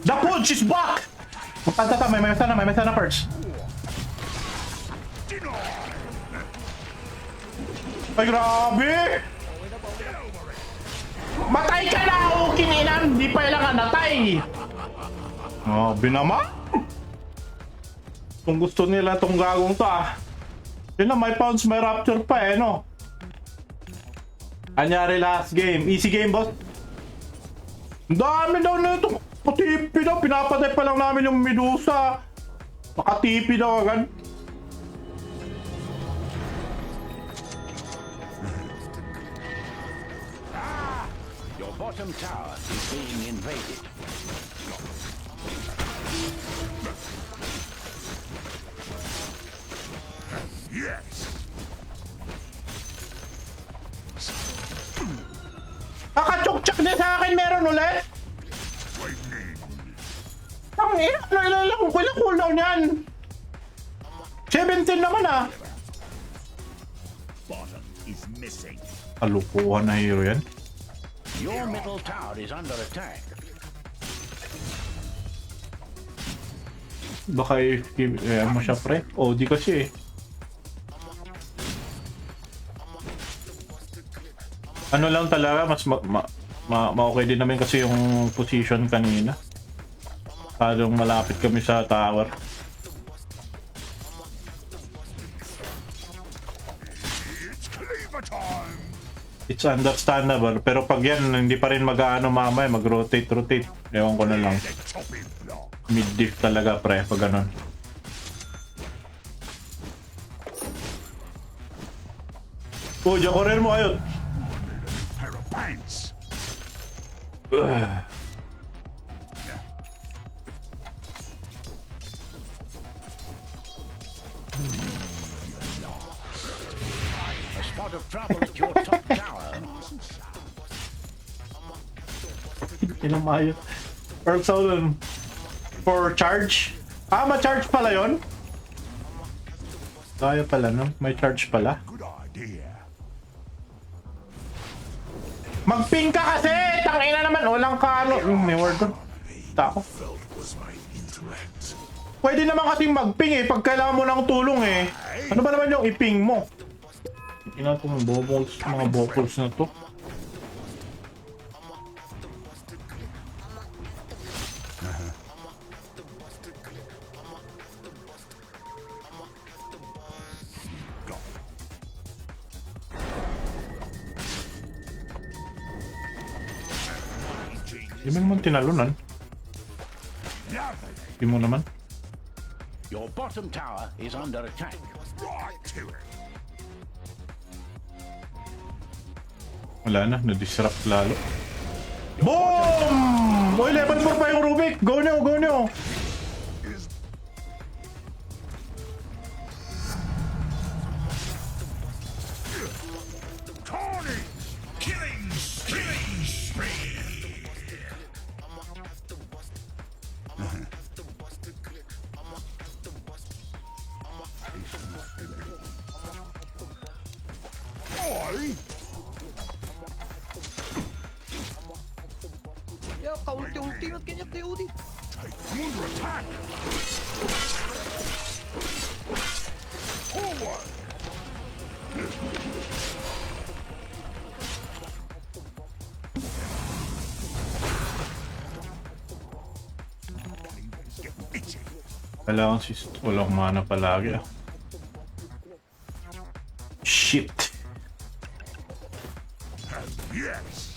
The punch is back! Tata, may mesa na first. Ay, grabe! Matay ka na, kininan! Di pa ilang natay! Grabe naman! Kung gusto nila tong gagong to yun na, may pounds, may rapture pa no? Anyari last game. Easy game, boss. Ang dami daw na ito. Patipi daw. Pinapatay pa lang namin yung Medusa. Makatipi daw agad. Your bottom tower is being invaded. Yes. Kakachok-chok din sa akin. Meron ulit. Ang ina. Ano ilang cooldown yan? 17 naman Bottom is missing. Kalukuhan na hero yan. Your middle tower is under attack. Baka mo siya pre. Oh, di kasi ano lang talaga, mas okay din namin kasi yung position kanina. Parang malapit kami sa tower. It's cleaver time. It's understandable. Pero pag yan, hindi pa rin mag-ano mamaya, mag-rotate. Ewan ko na lang. The chopping block. Mid-diff talaga pre, pag ganun. Oh, Jacorer mo ayun. Pair of pants. A spot of trouble at your top tower. Inumayo. Earth Soul for charge. Ma-charge pala yon. Kaya pala no? May charge pala. Good idea. Mag-ping ka kasi! Tangina naman! Walang ka ano. May word doon. Tako. Felt was my intellect. Pwede naman kasing mag-ping pag kailangan mo ng tulong Ano ba naman yung i-ping mo? Ina itong bubbles, mga bubbles na to. Hindi mo naman tinalunan. Hindi mo naman. Your bottom tower is under attack. Right to it. Wala na, na-disrupt lalo. Boom! Uy, level 4 pa yung Rubik! Go nyo, go nyo! Carnage! Killing spree! Ya, kaulti-ulti at ganyan kayo di. Under attack! Forward! Get itchy. Kailangan walang mana palagi Shit! Yes!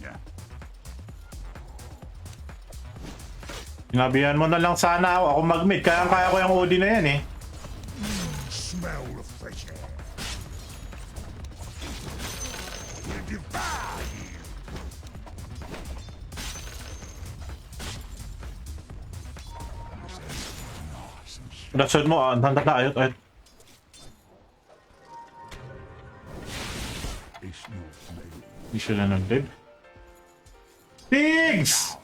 Yeah. Sinabihan mo na lang sana ako mag-mid. Kaya ko yung OD na yan Smell the fresh air. We'll devour you. Dasod mo, handa tayo. It's no play. Hindi sila nag-live. Pigs!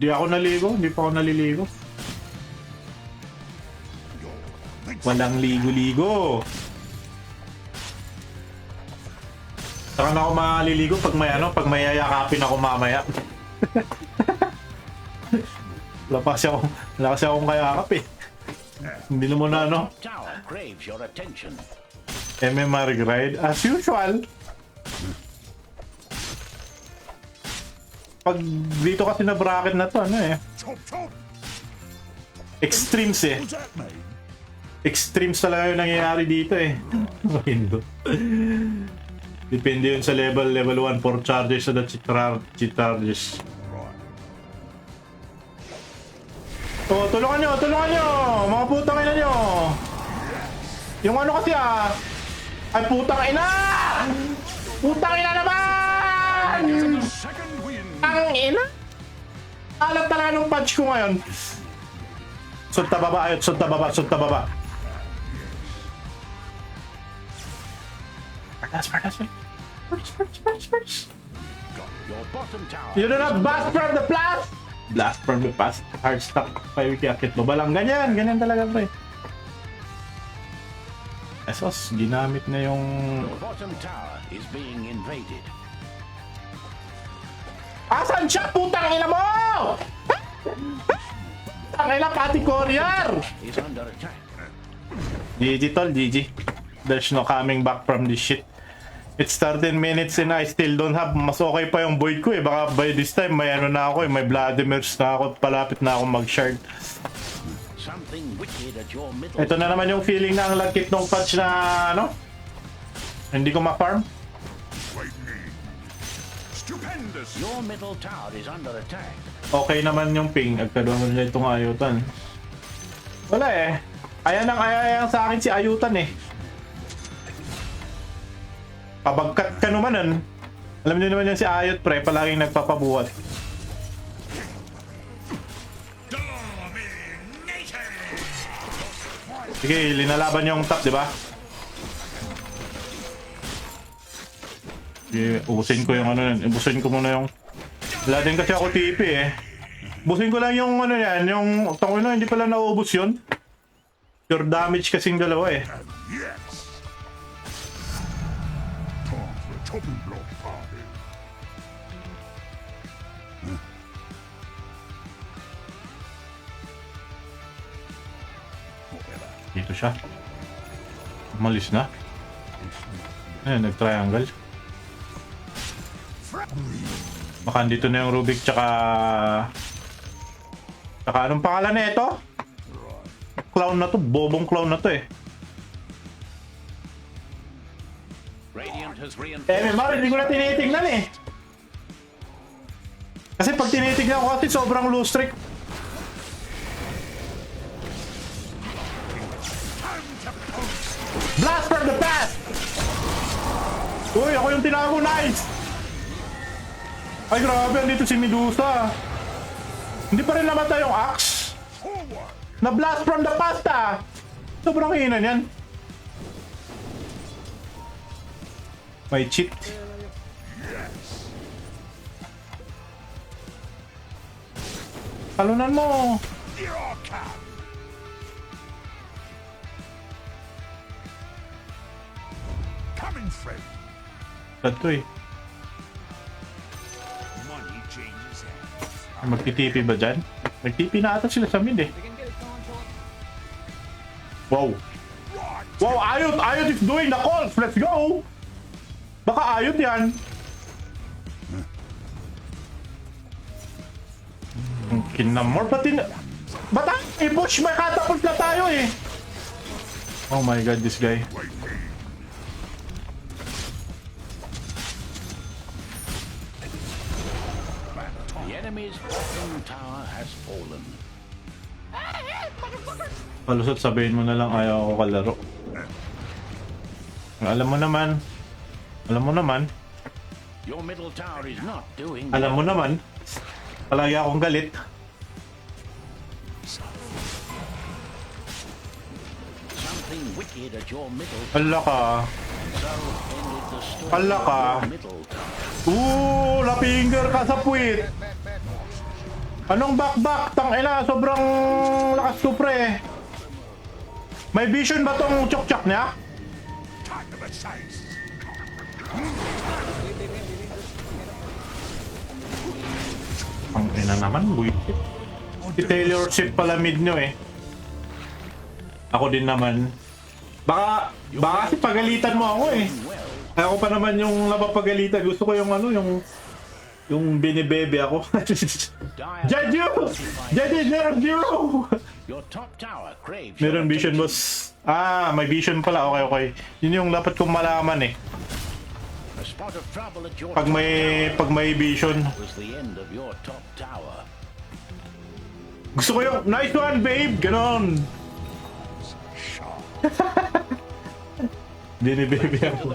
Di ako naligo, hindi pa ako naliligo. Walang ligo-ligo. Saka na ako maliligo pag may ano, pag may yayakapin ako mamaya. Wala kasi akong kayakap eh. Hindi na muna ano, Tower craves your attention. MMR grind as usual. Pag dito kasi na bracket na to, ano eh. Chop, chop. Extremes eh. What's that mean? Extremes talaga yung nangyayari dito eh. Makindo. Depende yun sa level 1 for charges sa cheat charges. Oh, tulungan nyo! Mga putang ina nyo! Yung ano kasi ay putang ina! Putang ina naman! Second wind. Ang ina! Alam talaga nung patch ko ngayon. Sunta baba, ayot, sunta baba. First. Your bottom tower. You do not blast from the blast! Blast from the past. Hard stuck. Pay wiki akit mo. Balang ganyan talaga pre. Esos, ginamit na yung... Your bottom tower is being invaded. Asan siya? Putang ina mo! Putang ina, pati courier! Is under attack. GG tol, GG. There's no coming back from this shit. It's 13 minutes and I still don't have. Mas okay pa yung void ko eh. Baka by this time may ano na ako eh. May Vladimir's na ako. Palapit na ako mag-shard. Something wicked at your middle. Ito na naman yung feeling na ang lagkit ng patch na ano. Hindi ko ma-farm. Lightning. Stupendous. Your middle tower is under attack. Okay naman yung ping. Agkaroon nila itong ayutan. Wala eh. Ayan sa akin si ayutan eh. Pabagkat ka naman. Alam niyo naman yan si Ayot pre. Palaging nagpapabuhat. Sige, linalaban yung top, di ba? Sige, ubusin ko yung ano yan. Ubusin ko muna yung... Wala din kasi ako TP eh. Ubusin ko lang yung ano yan. Yung... Tango na, hindi pala naubos yun. Pure damage kasing dalawa eh. Yes. Time for a chopping block party. Dito siya. Umalis na. Ayan, nag-triangle. Baka dito na yung Rubik tsaka anong pangalan na ito? Clown na to, bobong clown na to eh. Radiant has reinforced. MMR, hindi ko na tinitignan eh. Kasi pag tinitignan ko kasi sobrang low streak. Blast from the past! Uy, ako yung tinago, nice! Ay grabe, andito si Medusa. Hindi pa rin namatay yung axe. Forward. Na blast from the past ah! Sobrang hina niyan. May cheat. Talunan mo. Here I come. Coming friend. Ito eh. Money changes hands. Magtitipi ba dyan? Nagtipi na ata sila sa mid eh. They can get it, come on, shot. Wow. Right. Wow, Ayot is doing the calls. Let's go. Baka Ayot yan. Kinamor, ba't i-push? May catapult na tayo eh. Oh my god, this guy. The enemy's bottom tower has fallen. Palusot, sabihin mo na lang ayaw ko kalaro. Alam mo naman, Your middle tower is not doing alam mo naman, palagi akong galit. something wicked at your middle. Ala ka. So ended the story Ala ka. of your middle tower. Napinger ka sa puwit. Anong back? Tangina, sobrang lakas ko pre. May vision ba tong chok-chok niya? Time of a chase. Ang ina naman, buisit. Si Taylor Swift pala mid nyo eh. Ako din naman. Baka kasi pagalitan mo ako eh. Ako pa naman yung napapagalitan. Gusto ko yung ano, yung binibebe ako. Jeju! Jeju, Zero! Your top tower craves Meron your vision, attention. boss. Ah, may vision pala. Okay. Yun yung dapat kong malaman eh. A spot of trouble at your Pag may vision. was the end of your top tower. Gusto ko yung, nice one, babe! Ganon! Binibebe ako.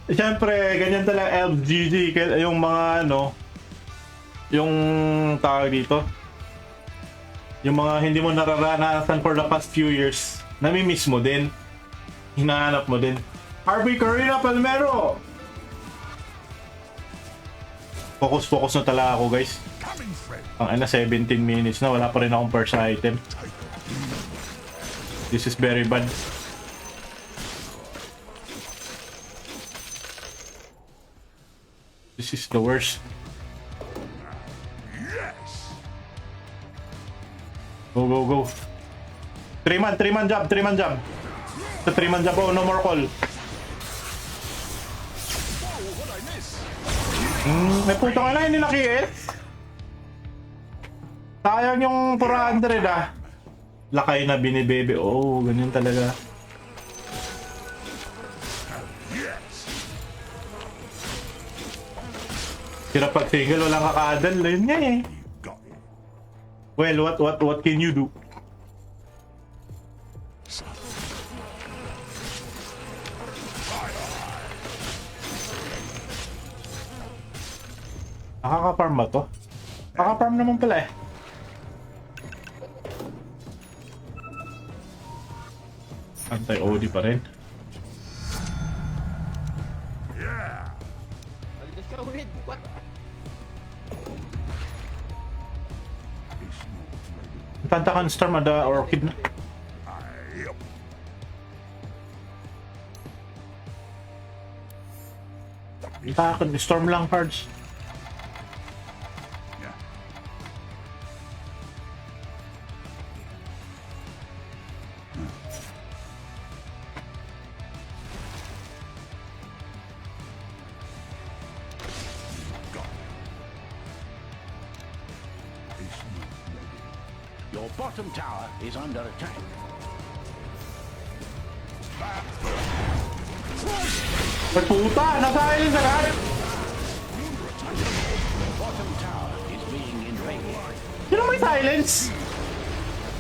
Siyempre, ganyan talaga LGG. Yung mga ano, yung tawag dito, yung mga hindi mo nararanasan for the past few years, nami-miss mo din. Hinahanap mo din. RB Carina Palmero! Focus na talaga ako, guys. Coming, friend. Ang 17 minutes na, wala pa rin akong first item. This is very bad. This is the worst. Yes. Go. 3-man job. Sa 3-man job, oh, no more call. What I miss? May puto ka na, hindi naki-hit. Sayang yung 400 ah. Lakay na binibebe. Oh, ganyan talaga. Hirap pag single, walang kakadal. Yun nga eh. Got it. Well, what can you do? Nakaka-farm ba to? Nakaka-farm naman pala eh. Anti-OD pa rin. Yeah. Aligas ka, Wid. What? Tantakan Storm ada Orchid na. Yep. Tantakan Storm lang cards. Yeah. Your bottom tower is under attack. Ay puta! Nasa-island sa lahat! Your bottom tower is being invaded. Sino may silence?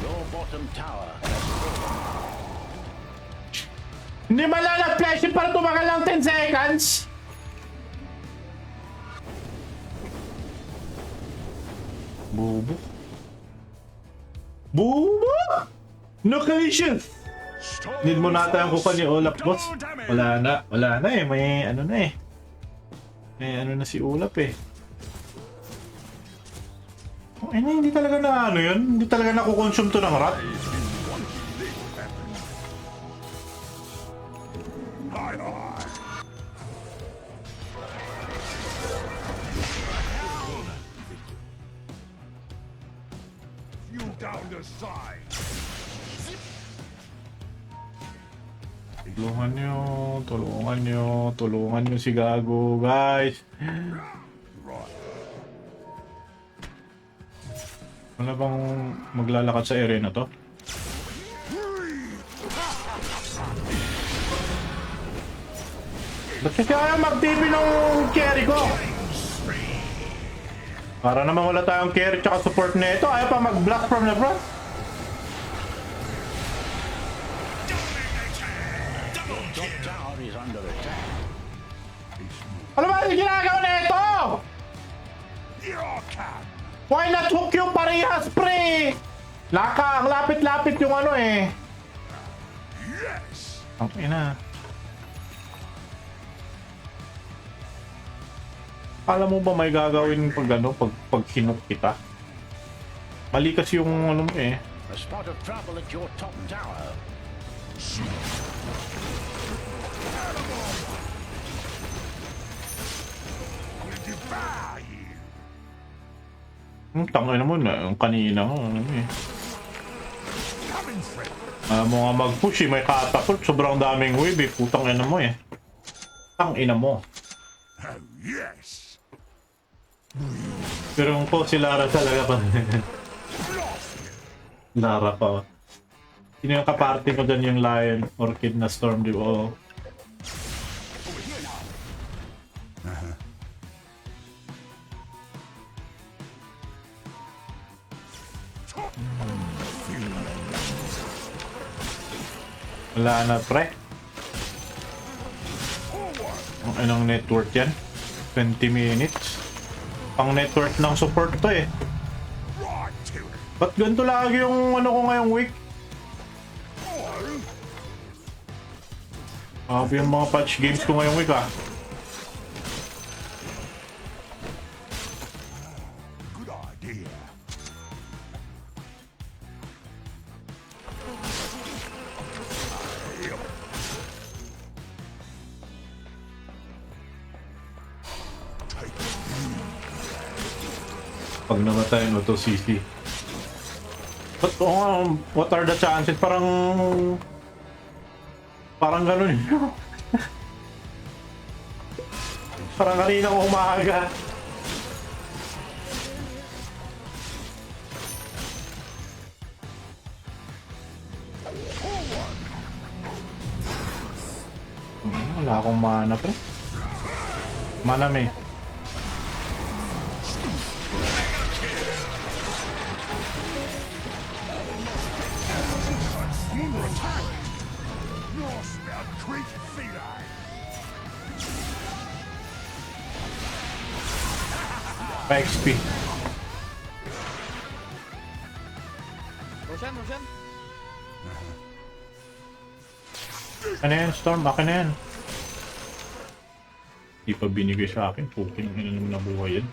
Your bottom tower Hindi malalag-flash para tumagal lang 10 seconds! Bubo. No collision! Need mo nata yung kuka ni Olap, boss. Wala na eh. May ano na eh. May ano na si Olap eh. Oh, hindi talaga na ano yun. Hindi talaga nakukonsume to ng rat. You down the side. Tulungan nyo si Gago, guys. Wala bang maglalakad sa area na to? Ba't kasi ayaw mag-TV ng carry ko? Para naman wala tayong carry tsaka support na ito. Ayaw pa mag-block from the front. top tower is under attack. Ano ba yung ginagawa na ito? Your cat. Why not hook yung parehas, pre? Ang lapit-lapit yung ano eh. Yes. Ang ina. Alam mo ba may gagawin pag ano, pag hinok kita? Mali kasi yung ano mo eh. A spot of trouble at your top tower. Will devour you. Tangin naman na, yung kanina ko, ano eh. Coming, friend. Mo nga mag-push eh, may catapult, sobrang daming wave eh, putang ina mo eh. Tang ina mo. Oh, yes. Pero ko si Lara talaga pa. Lara pa. Sino yung kaparte ko dyan yung Lion, Orchid na Storm, di ba? Oo. Wala na pre. Ang anong network yan? 20 minutes. Pang network ng support to eh. Right to it. Ba't ganito lagi yung ano ko ngayong week? Yung mga patch games ko ngayong week ah. Good idea. Pag namatay no to CC. But what are the chances? Parang ganun eh. Parang kanina ko umaga. Wala akong mana pre. Mana me. Norse about Creek feline. Pa-XP. Roshan, Roshan. Ano yan, Storm? Akin na yan. Di pa binigay sa akin. Puking ina naman nabuhay yan.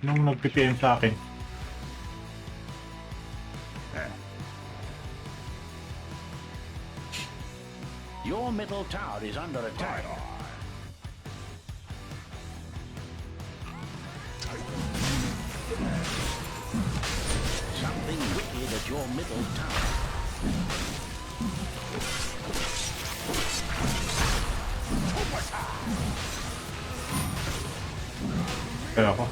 Sinong nag-PPM sa akin? Your middle tower is under attack. Something wicked at your middle tower. Kaya ako.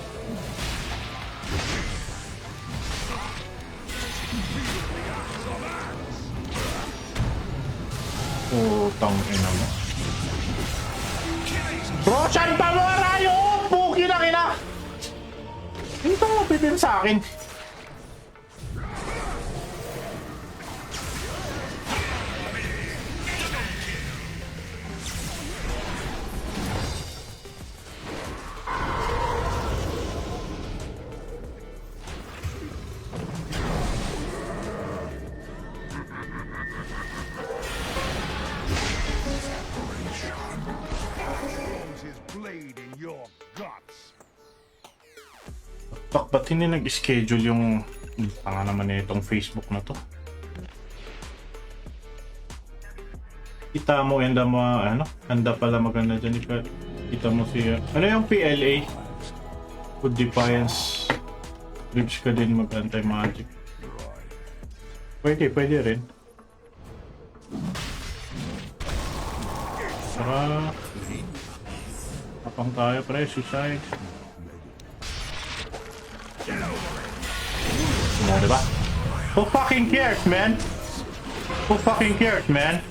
Putang ina mo. Roshan Pamora yung puki ng ina! Ito mo pipim sa akin. Throws his blade in your guts. Ba't hindi nag-schedule yung tanga naman na itong Facebook na to? Kita mo, handa mo, ano? Handa pala maganda dyan. Kita mo siya. Ano yung PLA? Good Defiance. Ribs ka din mag-anti-magic. Pwede rin. Tara. Kapang tayo pre, suicide. Ano, diba? Who fucking cares, man? Who fucking cares, man?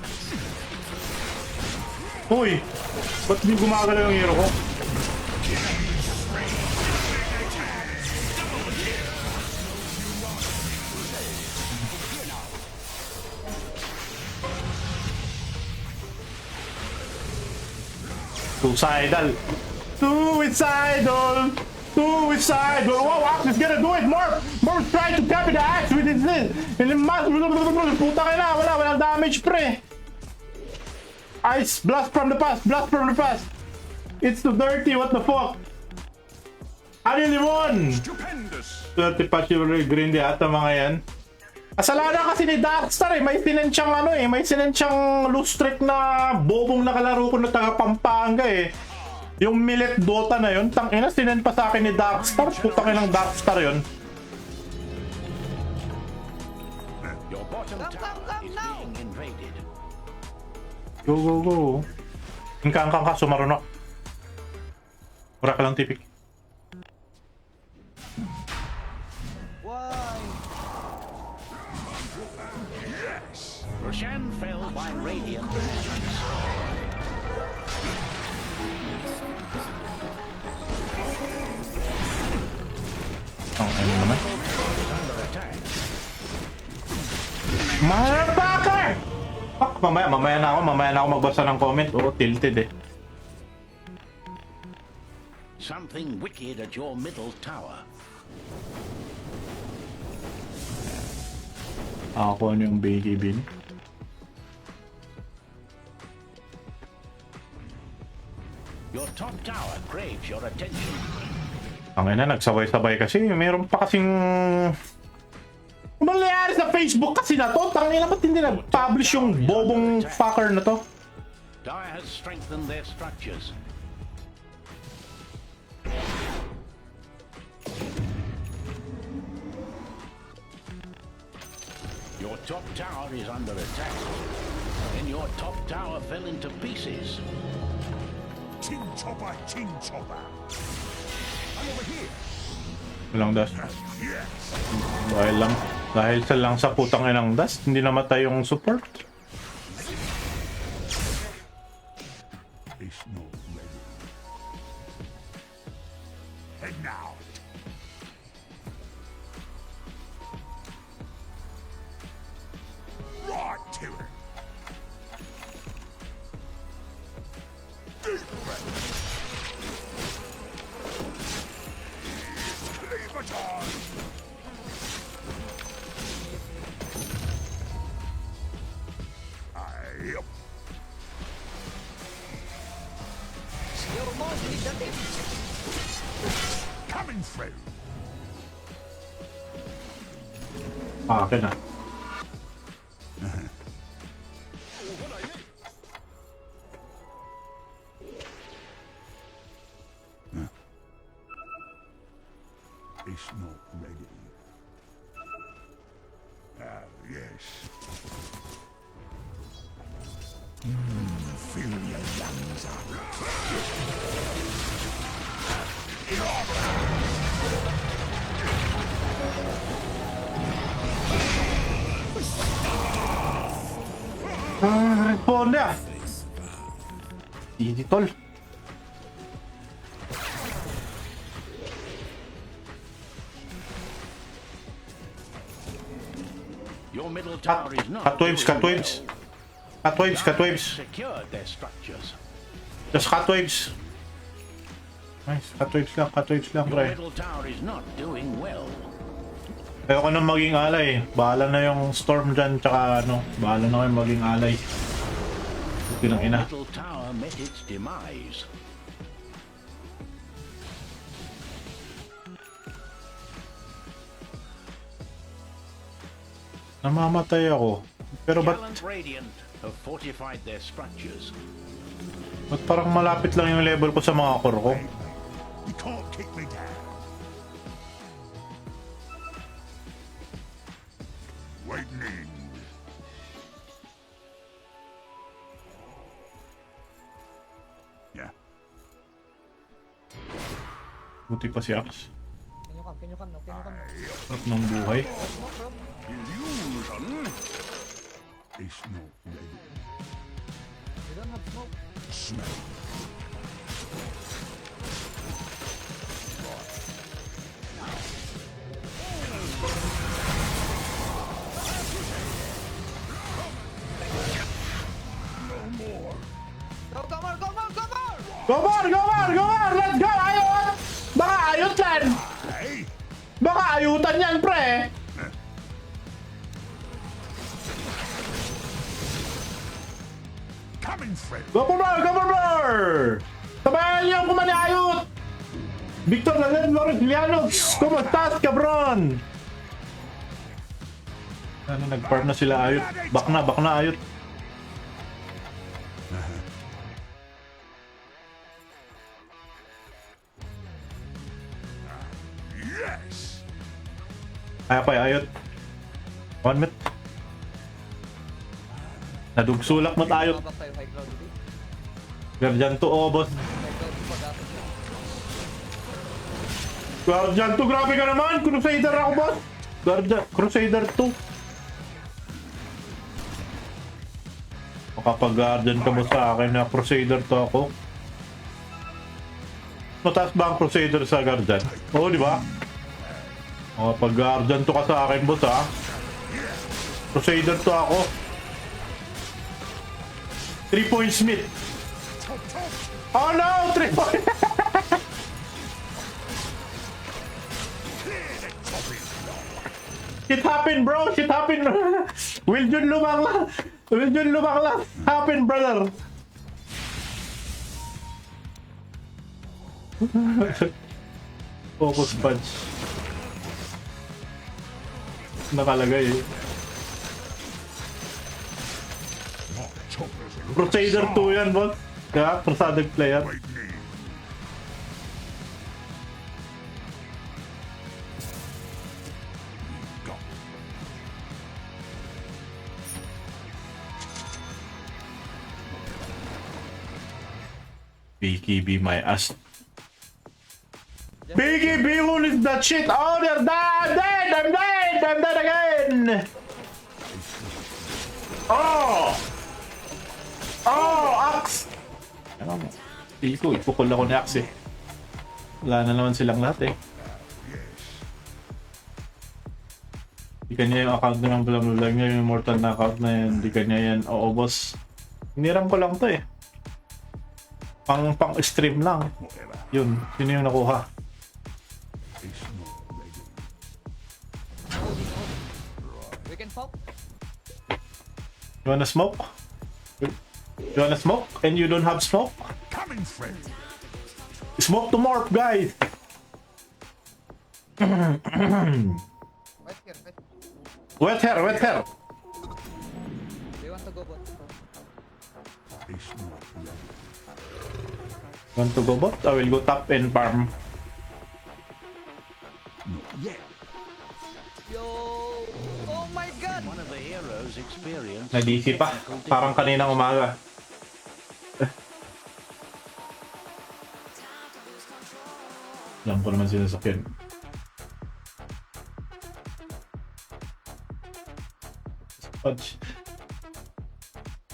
Uy! Ba't di gumagalaw yung hero ko? Suicidal! Suicidal! Suicidal! Wow, Axe is gonna do it! Morph trying to copy the Axe with his lid! And then puta ka na! Walang damage pre! Ice! Blast from the past! Blast from the past! It's too dirty! What the fuck? Ano limon? Stupendous. 30 pa chivalry green di ata mga yan. Kasalanan kasi ni Darkstar eh. May sinensyang ano eh. May sinensyang loose streak na bobong nakalaro ko na taga Pampanga eh. Yung Millet Dota na yun, tangina, sinend pa sa akin ni Darkstar. Putang inang Darkstar yun. Your bottom Come, tower come, is now. being invaded. Go, go, go. Ingkang ka, sumarunok. Mura ka lang tipik. Why? Roshan fell by radiant. Ang ano naman? Under attack. Motherfucker! Fuck, mamaya na ako magbasa ng comment. Oo, tilted eh. Something wicked at your middle tower. Ako ano yung Bakey Bean. Your top tower craves your attention. Ang ina, nagsabay-sabay kasi. Meron pa kasing... Ano nangyayari sa Facebook kasi na to? Tangina, ba't hindi nag-publish yung bobong fucker na to? Dire has strengthened their structures. Your top tower is under attack. And your top tower fell into pieces. Ting chopper, ting chopper. I'm over here. Walang dust. Yes. Dahil sa lang sa putang inang dust, hindi namatay yung support. It's not ready. And now. Right to it. Deep breath. Leave it on. Yep. Your mouth is the tip. Coming through. Akin na. It's not ready. Ah, yes. Fill your lungs up. Responde ah! Easy tol. Your middle tower is not. Cut waves, cut waves. Cut waves, cut waves. Secured their structures. Just cut waves. Nice, cut waves lang, Your pre. middle tower is not doing well. Ayoko na maging alay. Bahala na yung storm dyan, tsaka ano, bahala na kayo maging alay. Buti ng ina. Middle tower met its demise. Namamatay ako. Pero Gallant Radiant have fortified their structures. ba't parang malapit lang yung level ko sa mga core ko? You can't kick me down. Waiting in. Yeah. Buti pa si Axe. Can you come? Sarap ng buhay. Illusion. It's not ready. You don't have smoke. Smell. Go more! Go more! Let's go! Ayot! Baka ayot yan! Hey. Baka ayutan yan, pre! Coming through. Go for more! Go for more! Sabayan niyo kung maniayot! Victor Llanos! Kumustas, cabron! Ano, nag-farm na sila ayot. Back na ayot. Kaya pa ayot. 1 minute. Nadugsulak mo tayo. Mabak tayo high ground dito. Guardian to, oh boss. High ground yung pag-atos niya. Guardian to, grabe ka naman! Crusader ako, boss! Guardian, Crusader 2. Makapag-guardian ka mo sa akin na Crusader to ako. Mataas ba ang Crusader sa Guardian? Oo, di ba? Makapag-guardian to ka sa akin, boss, ha? Crusader to ako. 3-point Smith. Oh no! 3 point! Shit happened, bro! Shit happened! Will Jun lumang lang! Happen, brother! Focus punch. Nakalagay eh. Crusader 2 yan, boss. Kaya, Crusader player. BKB my ass. BKB, who is that shit? Oh, they're dead! I'm dead again! Oh! Oh, Axe! Ano mo? Ipukul ako ni Axe eh. Wala na naman silang lahat eh. Di kanya yung account na ng lang niya, yung immortal na account na yan. Di kanya yan. Oo, boss. Hiniram ko lang to eh. Pang stream lang. Yun. Sino yung nakuha? We can pop. You wanna smoke? You wanna smoke? And you don't have smoke? Coming, friend. Smoke to morph, guys! Wait here, wait. Wet hair! Do you want to go bot? Want to go bot? I will go top and farm. Yo! Oh my god! One of the heroes experienced Na-DC pa. Parang kaninang umaga. Alam ko naman sinasakyan. Fudge.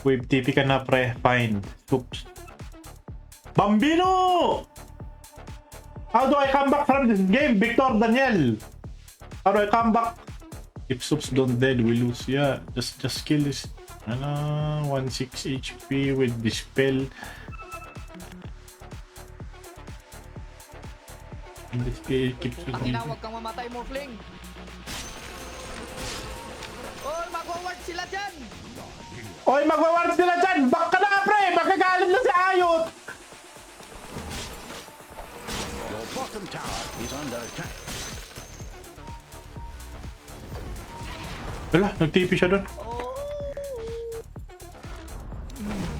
Wave TP ka na, pre. Fine. Oops. Bambino! How do I come back from this game, Victor Daniel? How do I come back? If Soups don't dead, we lose. Yeah, just kill this. 16 HP with dispel. And this guy keeps with Ang tinawag kang mamatay, Morphling! Oh, magwa-ward sila dyan! Oy, magwaward sila dyan! Back ka na nga, pre! Magkagalit na si Ayot! Your bottom tower is under attack. Wala, nag-TP siya doon.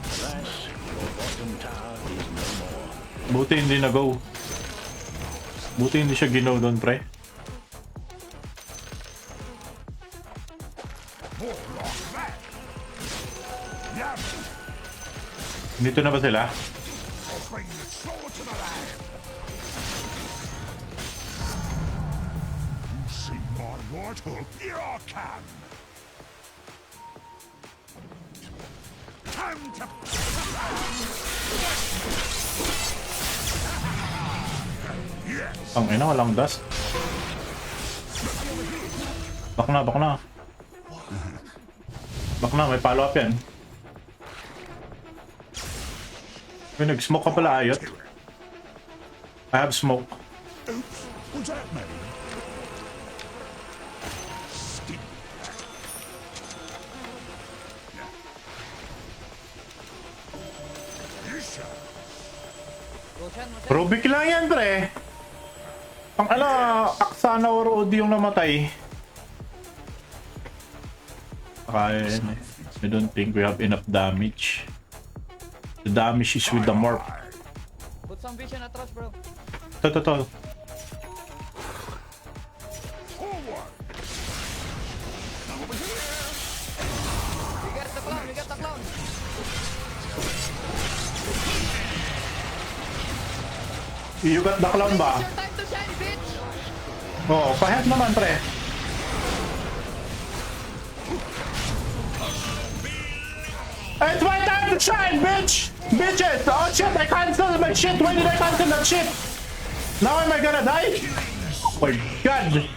Alas, your bottom tower is no more. Buti hindi na-go. Buti hindi siya ginaw doon, pre. Dito na ba sila? Bring the sword to the land. You see my right hook? Here I come. Time to. Ang ina, walang dust. Bak na. Bak na, may follow up yan. May nag-smoke ka pala, Ayot. I have smoke. Oops, was that me? Stick. Yes, sir. Roshan, Roshan. Rubik lang yan, pre. Ang ala, Aksana or Odi yung namatay. Kaya yun eh. I don't think we have enough damage. The damage is with the morph. Put some vision atras, bro. To. Forward. You got the clown ba? It's your time to shine, bitch! Oo, pahet naman, pre. It's my time to shine, bitch! Bitches! Oh shit, I canceled my shit! When did I cancel that shit? Now am I gonna die? Oh my god!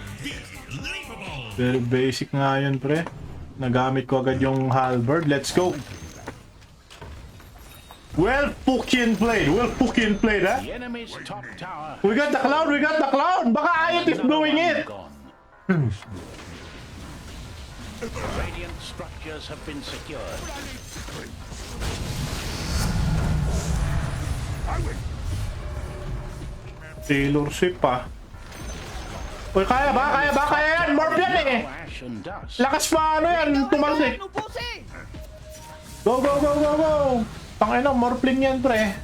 Very basic nga yun, pre. Nagamit ko agad yung halberd. Let's go! Well fucking played! Well fucking played, ha? The enemy's top tower. We got the clown! We got the clown! Baka Ayat is doing it! Gone. Radiant structures have been secured. Taylor Swift pa. Uy, kaya ba? Kaya ba? Kaya yan! Morph yan eh! Ash and dust. Lakas pa ano yan! Tumalsik! Ano, pussy? Go, go, go, go, go! Tangina, morphling yan, pre.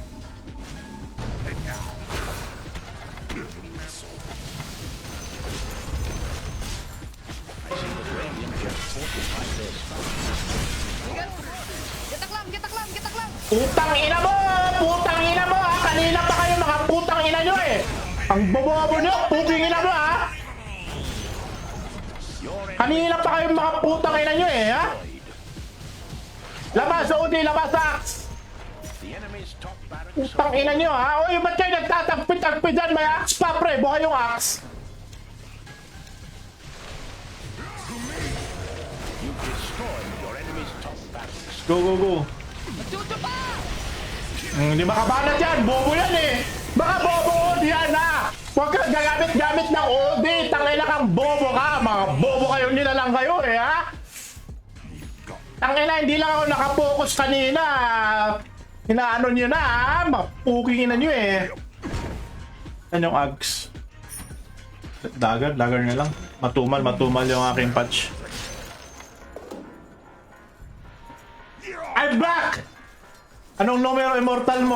Get a clam, get a clam, get a clam! Putang ina mo! Putang ina mo, ha! Kanina pa kayo mga putang ina nyo, eh! Ang bobobo nyo! Puting ina mo, ha! Kanina pa kayo mga putang ina nyo, eh, ha? Labas, Odi! Labas, Axe! The enemy's top barracks Putang ina nyo, ha? Uy, ba't kayo nagtatagpit-tagpit dyan? May axe pa, pre! Buka yung axe! You destroyed your enemy's top barracks. Go, go, go! Chucho pa! Hindi makabanat yan! Bobo yan, eh! Baka bobo Odi yan, ha! Huwag kang gagamit-gamit ng Odi! Tangina kang bobo ka! Mga bobo kayo nila lang kayo, eh, ha? Tangina, hindi lang ako nakapokus kanina. Hinaano nyo na, ha? Mapukingin na nyo, eh. Yan yung ags. Dagger na lang. Matumal yung aking patch. I'm back! Anong numero immortal mo?